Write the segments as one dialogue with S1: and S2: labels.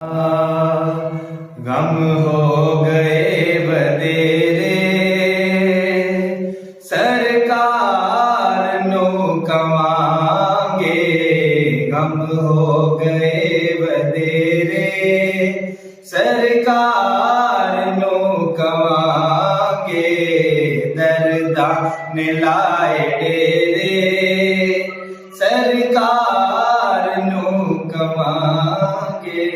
S1: गम हो गए वधेरे सरकार नो कमांगे। गम हो गए वधेरे सरकार नो कमांगे। दर्दां ने लाए डेरे सरकार नो कमांगे।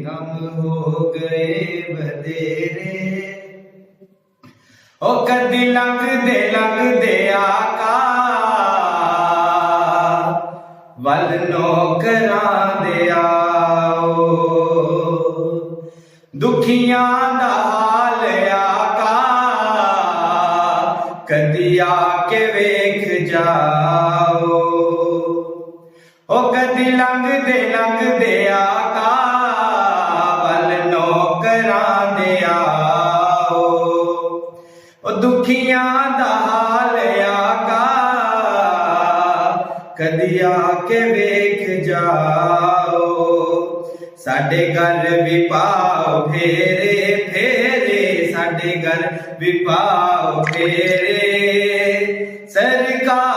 S1: गम हो गए वधेरे ओ कदी लंघदे आका वल नौकरां दे आओ। दुखियां दा हाल आका कदी आके वेख जाओ। ओ कदी लंघदे आका वल नौकरां दे आओ। ओ दुखियां दा हाल आका कदी आके वेख जाओ। साडे घर भी पाओ फेरे फेरे साडे घर भी पाओ फेरे सरकार